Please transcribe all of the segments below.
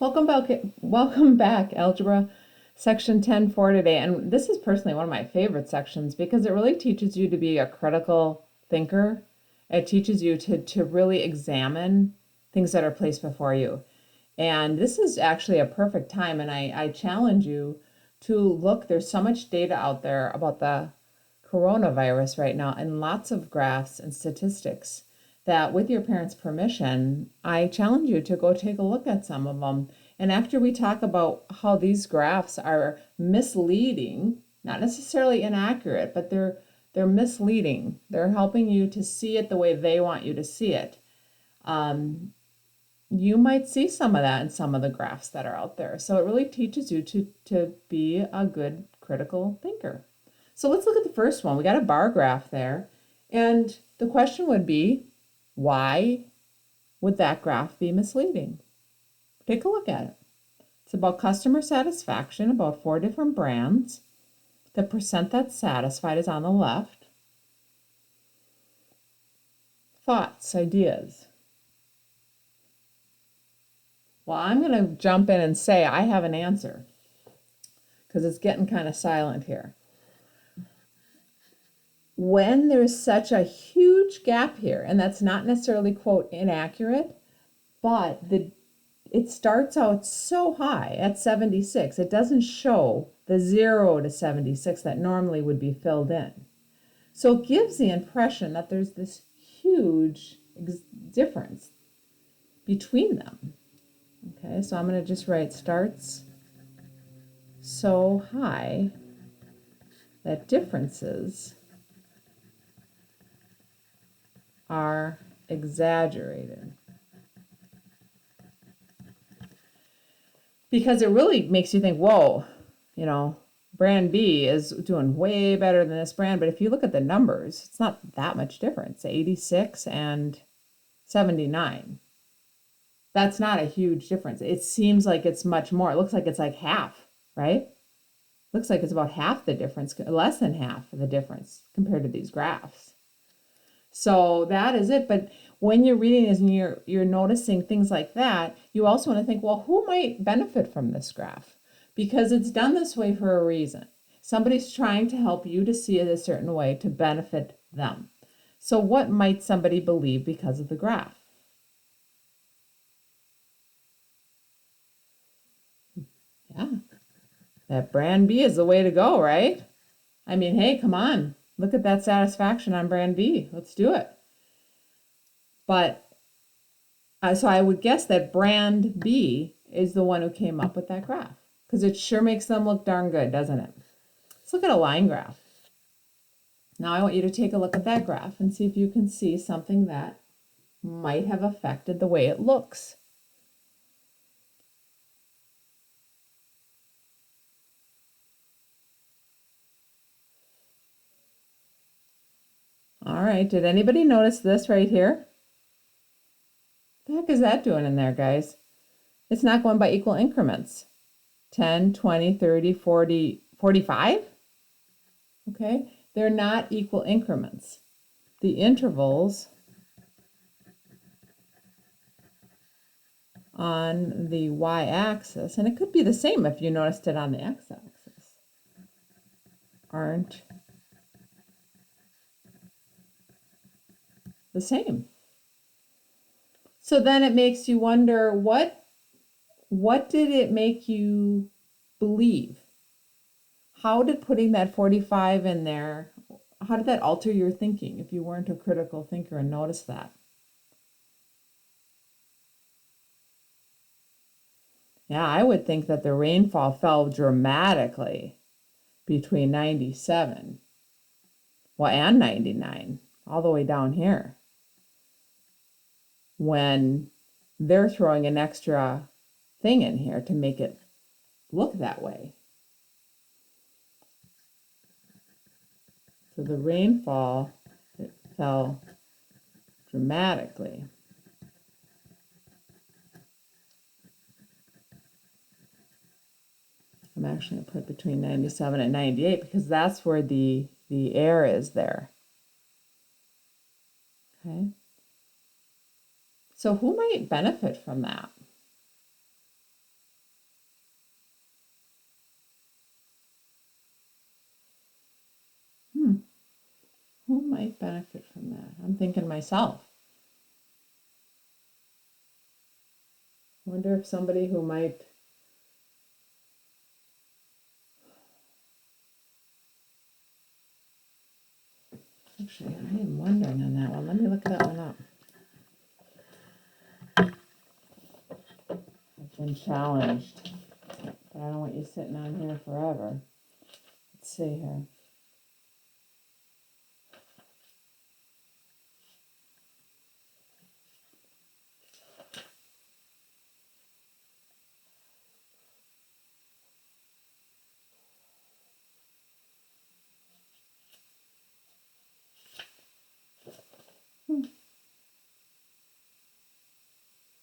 Welcome back, Algebra Section 10 for today. And this is personally one of my favorite sections because it really teaches you to be a critical thinker. It teaches you to really examine things that are placed before you. And this is actually a perfect time, and I challenge you to look. There's so much data out there about the coronavirus right now, and lots of graphs and statistics that, with your parents' permission, I challenge you to go take a look at some of them. And after we talk about how these graphs are misleading, not necessarily inaccurate, but they're misleading. They're helping you to see it the way they want you to see it. You might see some of that in some of the graphs that are out there. So it really teaches you to be a good critical thinker. So let's look at the first one. We got a bar graph there. And the question would be, why would that graph be misleading? Take a look at it. It's about customer satisfaction, about 4 different brands. The percent that's satisfied is on the left. Thoughts, ideas. Well, I'm going to jump in and say I have an answer because it's getting kind of silent here. When there's such a huge gap here, and that's not necessarily, quote, inaccurate, but it starts out so high at 76, it doesn't show the 0 to 76 that normally would be filled in. So it gives the impression that there's this huge difference between them. Okay, so I'm going to just write starts so high that differences are exaggerated. Because it really makes you think, whoa, brand B is doing way better than this brand. But if you look at the numbers, it's not that much difference, 86 and 79. That's not a huge difference. It seems like it's much more. It looks like it's like half, right? Looks like it's about half the difference, less than half of the difference compared to these graphs. So that is it. But when you're reading this and you're noticing things like that, you also want to think, well, who might benefit from this graph? Because it's done this way for a reason. Somebody's trying to help you to see it a certain way to benefit them. So what might somebody believe because of the graph? Yeah, that brand B is the way to go, right? I mean, hey, come on. Look at that satisfaction on brand B. Let's do it. But so I would guess that brand B is the one who came up with that graph because it sure makes them look darn good, doesn't it? Let's look at a line graph. Now I want you to take a look at that graph and see if you can see something that might have affected the way it looks. All right, did anybody notice this right here? What the heck is that doing in there, guys? It's not going by equal increments. 10, 20, 30, 40, 45? Okay, they're not equal increments. The intervals on the y-axis, and it could be the same if you noticed it on the x-axis, aren't the same. So then it makes you wonder, what did it make you believe? How did putting that 45 in there, how did that alter your thinking if you weren't a critical thinker and noticed that? Yeah, I would think that the rainfall fell dramatically between 97, and 99, all the way down here, when they're throwing an extra thing in here to make it look that way. So the rainfall, it fell dramatically. I'm actually going to put between 97 and 98 because that's where the air is there. Okay. So who might benefit from that? benefit from that? I'm thinking myself. Wonder if somebody who might... Actually, I am wondering on that one. Let me look that one up. I've been challenged, but I don't want you sitting on here forever. Let's see here.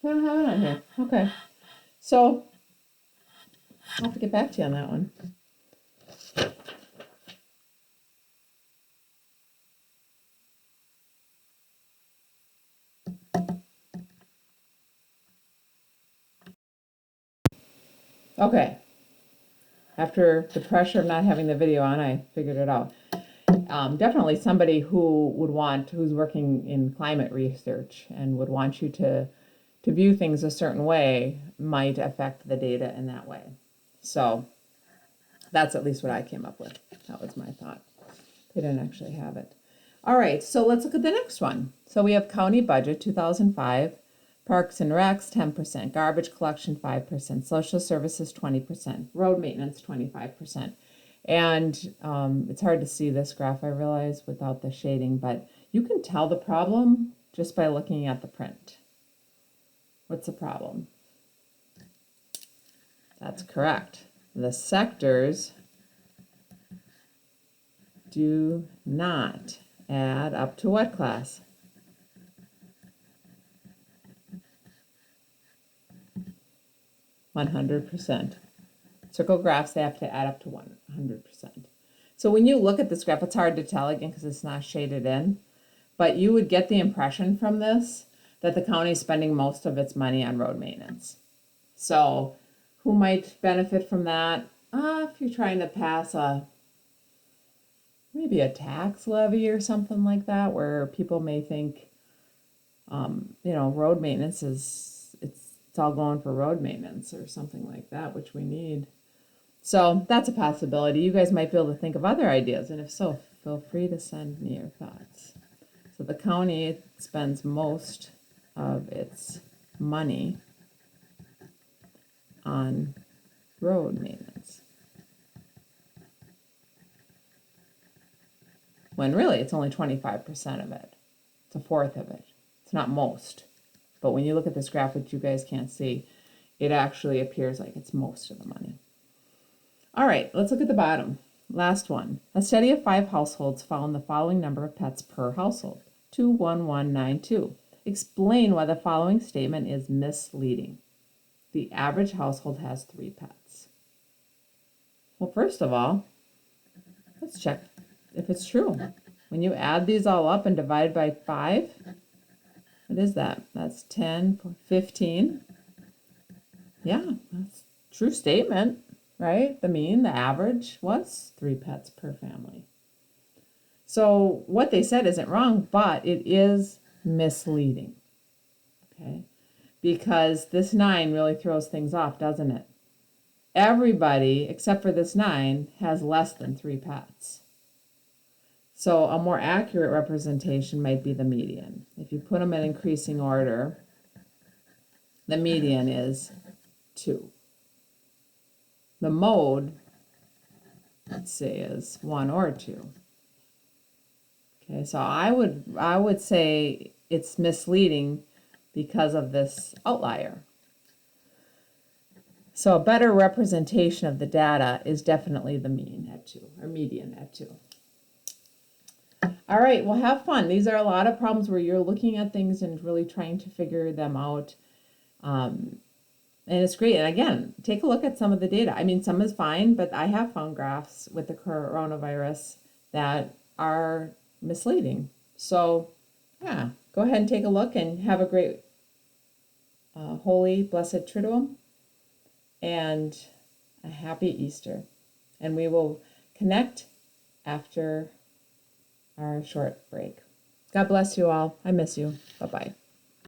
I don't have it on here. Okay. So, I'll have to get back to you on that one. Okay. After the pressure of not having the video on, I figured it out. Definitely somebody who would want, who's working in climate research and would want you to view things a certain way might affect the data in that way. So that's at least what I came up with. That was my thought. They didn't actually have it. All right, so let's look at the next one. So we have county budget 2005, parks and recs 10%, garbage collection 5%, social services 20%, road maintenance 25%. And it's hard to see this graph, I realize, without the shading, but you can tell the problem just by looking at the print. What's the problem? That's correct. The sectors do not add up to what class? %. Circle graphs, they have to add up to 100%. So when you look at this graph, it's hard to tell again because it's not shaded in, but you would get the impression from this that the county is spending most of its money on road maintenance. So who might benefit from that? If you're trying to pass maybe a tax levy or something like that, where people may think, road maintenance it's all going for road maintenance or something like that, which we need. So that's a possibility. You guys might be able to think of other ideas, and if so, feel free to send me your thoughts. So the county spends most of its money on road maintenance, when really it's only 25% of it. It's a fourth of it. It's not most. But when you look at this graph, which you guys can't see, it actually appears like it's most of the money. All right, let's look at the bottom. Last one. A study of 5 households found the following number of pets per household, 21192. Explain why the following statement is misleading. The average household has 3 pets. Well, first of all, let's check if it's true. When you add these all up and divide by 5, what is that? That's 10, 15. Yeah, that's a true statement, right? The mean, the average was 3 pets per family. So what they said isn't wrong, but it is misleading, okay? Because this 9 really throws things off, doesn't it? Everybody, except for this 9, has less than 3 pets. So a more accurate representation might be the median. If you put them in increasing order, the median is 2. The mode, let's say, is 1 or 2. Okay, so I would say it's misleading because of this outlier. So a better representation of the data is definitely the mean at 2, or median at 2. All right, well, have fun. These are a lot of problems where you're looking at things and really trying to figure them out. And it's great. And again, take a look at some of the data. I mean, some is fine, but I have found graphs with the coronavirus that are misleading. So, yeah, go ahead and take a look and have a great Holy Blessed Triduum and a happy Easter. And we will connect after our short break. God bless you all. I miss you. Bye-bye.